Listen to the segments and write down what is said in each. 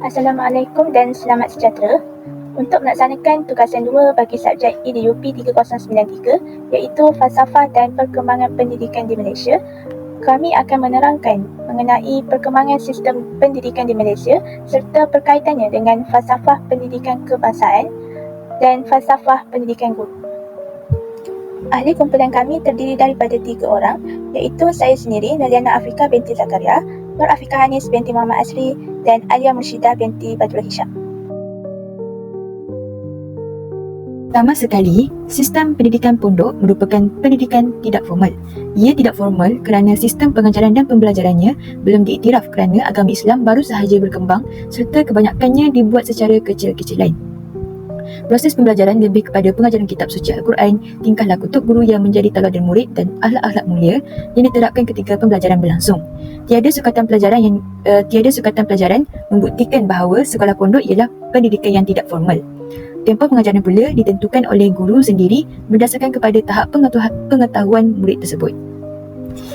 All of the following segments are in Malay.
Assalamualaikum dan selamat sejahtera. Untuk melaksanakan tugasan 2 bagi subjek EDUP 3093 iaitu Falsafah dan Perkembangan Pendidikan di Malaysia, kami akan menerangkan mengenai perkembangan sistem pendidikan di Malaysia serta perkaitannya dengan falsafah pendidikan kebangsaan dan falsafah pendidikan guru. Ahli kumpulan kami terdiri daripada 3 orang iaitu saya sendiri, Naliana Afrika binti Zakaria, Nur Afika Hanis binti Muhammad Asri dan Alia Murshidah binti Badrul Hisham. Pertama sekali, sistem pendidikan pondok merupakan pendidikan tidak formal. Ia tidak formal kerana sistem pengajaran dan pembelajarannya belum diiktiraf kerana agama Islam baru sahaja berkembang serta kebanyakannya dibuat secara kecil-kecilan. Proses pembelajaran lebih kepada pengajaran kitab suci Al-Quran, tingkah laku tok guru yang menjadi teladan murid dan akhlak-akhlak mulia yang diterapkan ketika pembelajaran berlangsung. Tiada sukatan pelajaran membuktikan bahawa sekolah pondok ialah pendidikan yang tidak formal. Tempoh pengajaran pula ditentukan oleh guru sendiri berdasarkan kepada tahap pengetahuan murid tersebut.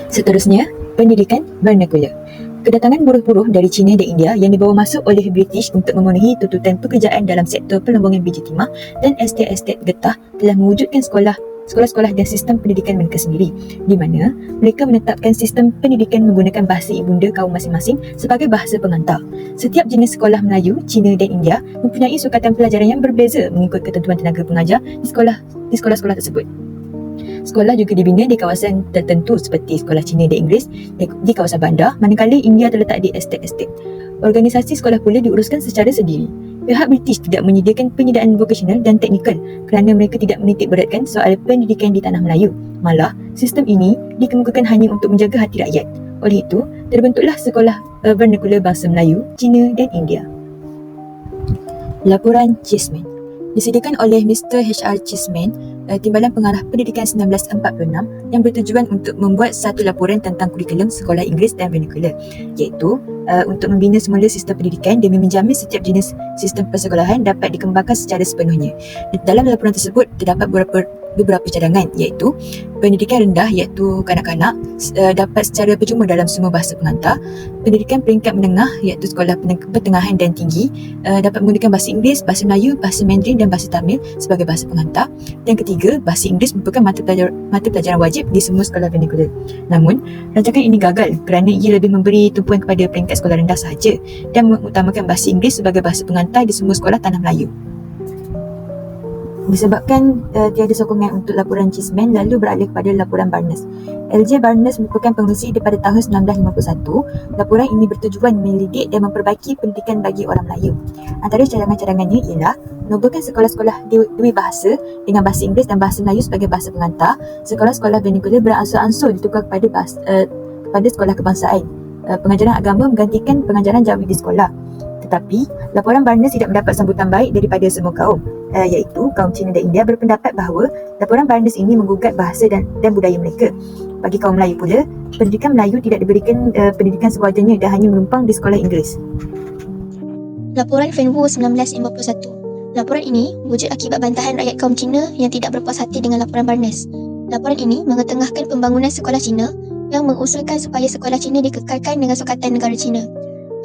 Seterusnya, pendidikan vernacular. Kedatangan buruh-buruh dari China dan India yang dibawa masuk oleh British untuk memenuhi tuntutan pekerjaan dalam sektor pelombongan biji timah dan estet-estet getah telah mewujudkan sekolah-sekolah dan sistem pendidikan mereka sendiri, di mana mereka menetapkan sistem pendidikan menggunakan bahasa ibunda kaum masing-masing sebagai bahasa pengantar. Setiap jenis sekolah Melayu, Cina dan India mempunyai sukatan pelajaran yang berbeza mengikut ketentuan tenaga pengajar di sekolah-sekolah tersebut. Sekolah juga dibina di kawasan tertentu seperti sekolah Cina dan Inggeris di kawasan bandar, manakala India terletak di estet-estet. Organisasi sekolah pula diuruskan secara sendiri. Pihak British tidak menyediakan penyediaan vokasional dan teknikal kerana mereka tidak menitik beratkan soal pendidikan di tanah Melayu. Malah, sistem ini dikemukakan hanya untuk menjaga hati rakyat. Oleh itu, terbentuklah sekolah vernacular bangsa Melayu, Cina dan India. Laporan Cheesman disediakan oleh Mr. H.R. Cheesman, Timbalan Pengarah Pendidikan 1946 yang bertujuan untuk membuat satu laporan tentang kurikulum sekolah Inggeris dan vernacular, iaitu untuk membina semula sistem pendidikan demi menjamin setiap jenis sistem persekolahan dapat dikembangkan secara sepenuhnya. Dalam laporan tersebut terdapat beberapa cadangan, iaitu pendidikan rendah iaitu kanak-kanak dapat secara percuma dalam semua bahasa pengantar. Pendidikan peringkat menengah iaitu sekolah pertengahan dan tinggi dapat menggunakan bahasa Inggeris, bahasa Melayu, bahasa Mandarin dan bahasa Tamil sebagai bahasa pengantar. Dan ketiga, bahasa Inggeris merupakan mata pelajaran wajib di semua sekolah vernacular. Namun, rancangan ini gagal kerana ia lebih memberi tumpuan kepada peringkat sekolah rendah sahaja dan mengutamakan bahasa Inggeris sebagai bahasa pengantar di semua sekolah tanah Melayu. Disebabkan tiada sokongan untuk laporan Cheesman, lalu beralih kepada laporan Barnes. L.J. Barnes merupakan pengerusi daripada tahun 1951. Laporan ini bertujuan menyelidik dan memperbaiki pendidikan bagi orang Melayu. Antara cadangan-cadangannya ialah menubuhkan sekolah-sekolah dua bahasa dengan bahasa Inggeris dan bahasa Melayu sebagai bahasa pengantar. Sekolah-sekolah vernacular beransur-ansur ditukar kepada sekolah kebangsaan. Pengajaran agama menggantikan pengajaran jawi di sekolah. Tetapi, laporan Barnes tidak mendapat sambutan baik daripada semua kaum, iaitu kaum Cina dan India berpendapat bahawa laporan Barnes ini menggugat bahasa dan budaya mereka. Bagi kaum Melayu pula, pendidikan Melayu tidak diberikan pendidikan sewajarnya dan hanya menumpang di sekolah Inggeris. Laporan Fenwu 1951. Laporan ini wujud akibat bantahan rakyat kaum Cina yang tidak berpuas hati dengan laporan Barnes. Laporan ini mengetengahkan pembangunan sekolah Cina yang mengusulkan supaya sekolah Cina dikekalkan dengan sukatan negara Cina.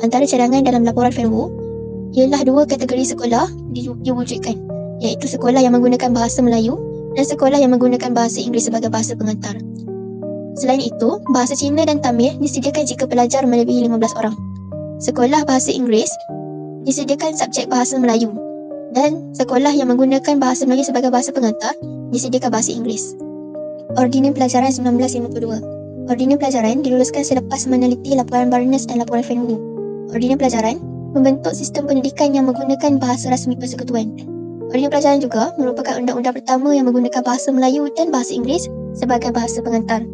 Antara cadangan dalam laporan Fenwu ialah dua kategori sekolah diwujudkan, iaitu sekolah yang menggunakan bahasa Melayu dan sekolah yang menggunakan bahasa Inggeris sebagai bahasa pengantar. Selain itu, bahasa Cina dan Tamil disediakan jika pelajar melebihi 15 orang. Sekolah bahasa Inggeris disediakan subjek bahasa Melayu dan sekolah yang menggunakan bahasa Melayu sebagai bahasa pengantar disediakan bahasa Inggeris. Ordinan Pelajaran 1952. Ordinan Pelajaran diluluskan selepas meneliti laporan Barnes dan laporan Fenwu. Ordinan Pelajaran membentuk sistem pendidikan yang menggunakan bahasa rasmi persekutuan. Ordinan Pelajaran juga merupakan undang-undang pertama yang menggunakan bahasa Melayu dan bahasa Inggeris sebagai bahasa pengantar.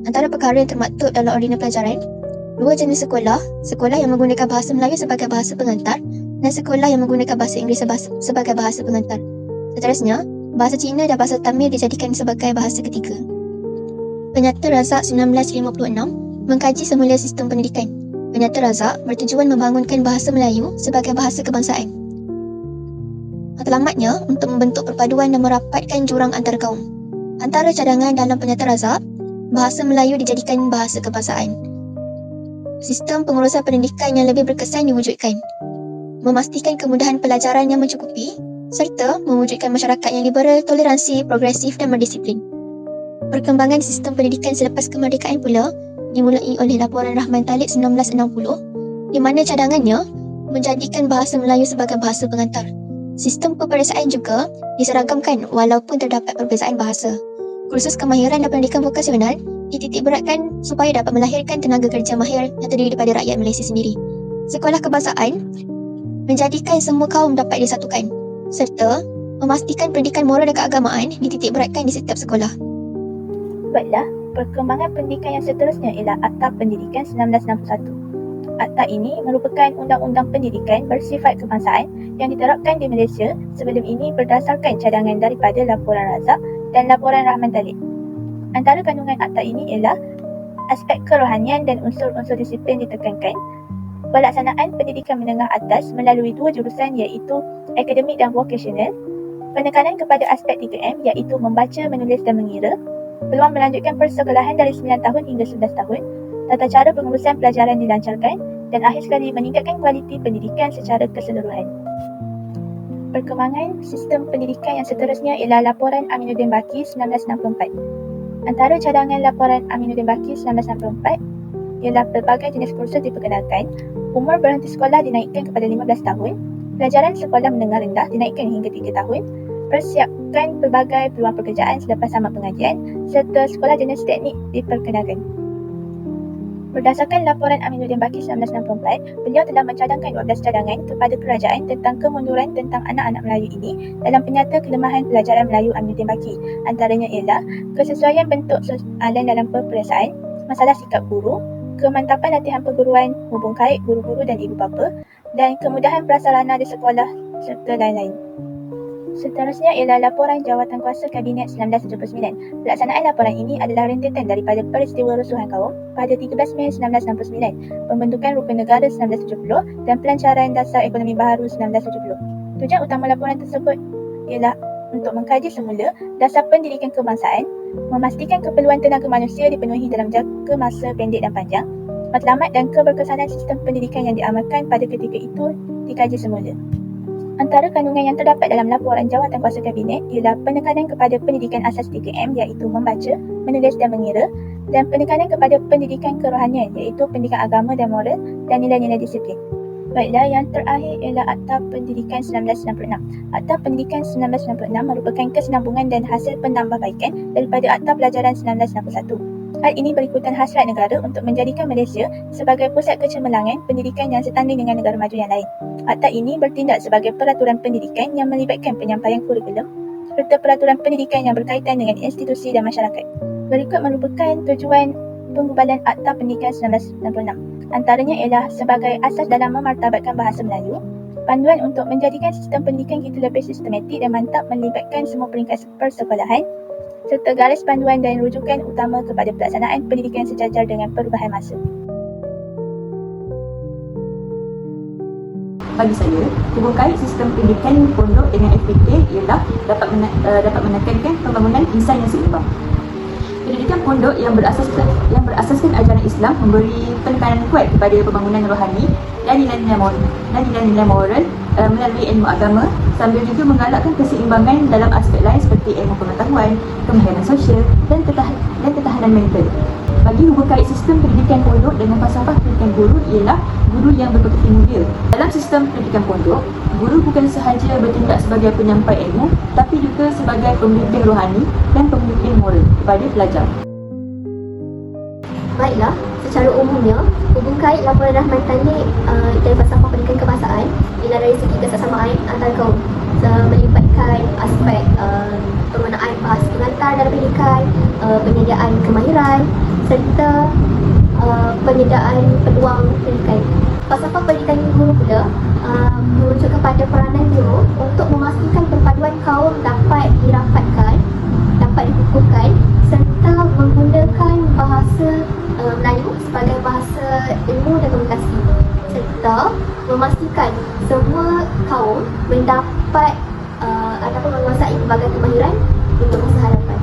Antara perkara yang termaktub dalam Ordinan Pelajaran, dua jenis sekolah yang menggunakan bahasa Melayu sebagai bahasa pengantar dan sekolah yang menggunakan bahasa Inggeris sebagai bahasa pengantar. Seterusnya, bahasa Cina dan bahasa Tamil dijadikan sebagai bahasa ketiga. Penyata Razak 1956 mengkaji semula sistem pendidikan. Penyata Razak bertujuan membangunkan bahasa Melayu sebagai bahasa kebangsaan. Matlamatnya untuk membentuk perpaduan dan merapatkan jurang antar kaum. Antara cadangan dalam Penyata Razak, bahasa Melayu dijadikan bahasa kebangsaan. Sistem pengurusan pendidikan yang lebih berkesan diwujudkan. memastikan kemudahan pelajaran yang mencukupi, serta mewujudkan masyarakat yang liberal, toleransi, progresif dan berdisiplin. Perkembangan sistem pendidikan selepas kemerdekaan pula dimulai oleh Laporan Rahman Talib 1960 di mana cadangannya menjadikan bahasa Melayu sebagai bahasa pengantar. Sistem peperiksaan juga diseragamkan walaupun terdapat perbezaan bahasa. Kursus kemahiran dan pendidikan vokasional dititik beratkan supaya dapat melahirkan tenaga kerja mahir yang terdiri daripada rakyat Malaysia sendiri. Sekolah kebangsaan menjadikan semua kaum dapat disatukan serta memastikan pendidikan moral dan keagamaan dititik beratkan di setiap sekolah. Baiklah, perkembangan pendidikan yang seterusnya ialah Akta Pendidikan 1961. Akta ini merupakan undang-undang pendidikan bersifat kebangsaan yang diterapkan di Malaysia sebelum ini berdasarkan cadangan daripada Laporan Razak dan Laporan Rahman Talib. Antara kandungan akta ini ialah aspek kerohanian dan unsur-unsur disiplin ditekankan, pelaksanaan pendidikan menengah atas melalui dua jurusan iaitu akademik dan vokasional, penekanan kepada aspek 3M iaitu membaca, menulis dan mengira, peluang melanjutkan persekolahan dari 9 tahun hingga 11 tahun, tata cara pengurusan pelajaran dilancarkan dan akhir sekali meningkatkan kualiti pendidikan secara keseluruhan. Perkembangan sistem pendidikan yang seterusnya ialah Laporan Aminuddin Baki 1964. Antara cadangan Laporan Aminuddin Baki 1964 ialah pelbagai jenis kursus diperkenalkan, umur berhenti sekolah dinaikkan kepada 15 tahun, pelajaran sekolah menengah rendah dinaikkan hingga 3 tahun, persiapkan pelbagai peluang pekerjaan selepas tamat pengajian serta sekolah jenis teknik diperkenalkan. Berdasarkan Laporan Aminuddin Baki 1964, beliau telah mencadangkan 12 cadangan kepada kerajaan tentang kemunduran tentang anak-anak Melayu ini dalam penyata kelemahan pelajaran Melayu Aminuddin Baki. Antaranya ialah kesesuaian bentuk soalan dalam peperiksaan, masalah sikap guru, kemantapan latihan perguruan, hubung kait guru-guru dan ibu bapa, dan kemudahan prasarana di sekolah serta lain-lain. Seterusnya ialah Laporan Jawatan Kuasa Kabinet 1979. Pelaksanaan laporan ini adalah rentetan daripada peristiwa rusuhan kaum pada 13 Mei 1969, pembentukan Rupa Negara 1970 dan Pelancaran Dasar Ekonomi Baharu 1970. Tujuan utama laporan tersebut ialah untuk mengkaji semula dasar pendidikan kebangsaan, memastikan keperluan tenaga manusia dipenuhi dalam jangka masa pendek dan panjang, matlamat dan keberkesanan sistem pendidikan yang diamalkan pada ketika itu dikaji semula. Antara kandungan yang terdapat dalam Laporan Jawatan Kuasa Kabinet ialah penekanan kepada pendidikan asas 3M iaitu membaca, menulis dan mengira, dan penekanan kepada pendidikan kerohanian iaitu pendidikan agama dan moral dan nilai-nilai disiplin. Baiklah, yang terakhir ialah Akta Pendidikan 1996. Akta Pendidikan 1996 merupakan kesinambungan dan hasil penambahbaikan daripada Akta Pelajaran 1961. Hal ini berikutan hasrat negara untuk menjadikan Malaysia sebagai pusat kecemerlangan pendidikan yang setanding dengan negara maju yang lain. Akta ini bertindak sebagai peraturan pendidikan yang melibatkan penyampaian kurikulum serta peraturan pendidikan yang berkaitan dengan institusi dan masyarakat. Berikut merupakan tujuan penggubalan Akta Pendidikan 1996. Antaranya ialah sebagai asas dalam memartabatkan bahasa Melayu, panduan untuk menjadikan sistem pendidikan kita lebih sistematik dan mantap melibatkan semua peringkat persekolahan, serta garis panduan dan rujukan utama kepada pelaksanaan pendidikan sejajar dengan perubahan masa. Bagi saya, hubung kait sistem pendidikan pondok dengan FPK ialah dapat menekankan pembangunan insan yang seimbang. Pendidikan pondok yang berasaskan ajaran Islam memberi penekanan kuat kepada pembangunan rohani dan nilai-nilai moral melalui ilmu agama, sambil juga menggalakkan keseimbangan dalam aspek lain seperti ilmu pengetahuan, kemahiran sosial dan ketahanan mental. Bagi hubung kait sistem pendidikan pondok dengan falsafah pendidikan guru ialah guru yang berpekerti mulia. Dalam sistem pendidikan pondok, guru bukan sahaja bertindak sebagai penyampai ilmu, tapi juga sebagai pembimbing rohani dan pembimbing moral kepada pelajar. Baiklah, secara umumnya, hubung kait Laporan Rahman Talib dan falsafah pendidikan kebangsaan ialah dari segi kesesamaan antara kaum, melibatkan aspek penggunaan bahasa pengantar dalam pendidikan, penyediaan kemahiran serta penyediaan peluang pendidikan. Falsafah pendidikan guru pula merujuk kepada peranan guru untuk memastikan perpaduan kaum dapat dirapatkan, dapat dikukuhkan serta menggunakan bahasa Melayu sebagai bahasa ilmu dan komunikasi, serta memastikan semua kaum mendapat ataupun menguasai pelbagai kemahiran untuk masa hadapan.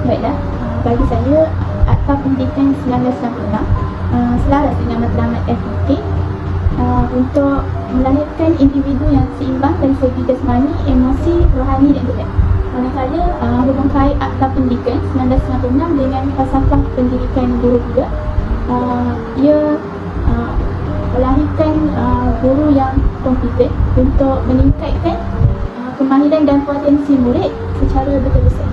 Baiklah, bagi saya Akta Pendidikan 1996 selaras dengan matlamat FPK untuk melahirkan individu yang seimbang dari segi jasmani, emosi, rohani dan intelek. Manakala hubung kait Akta Pendidikan 1996 dengan falsafah pendidikan guru juga, ia melahirkan guru yang kompeten untuk meningkatkan kemahiran dan potensi murid secara betul-betul.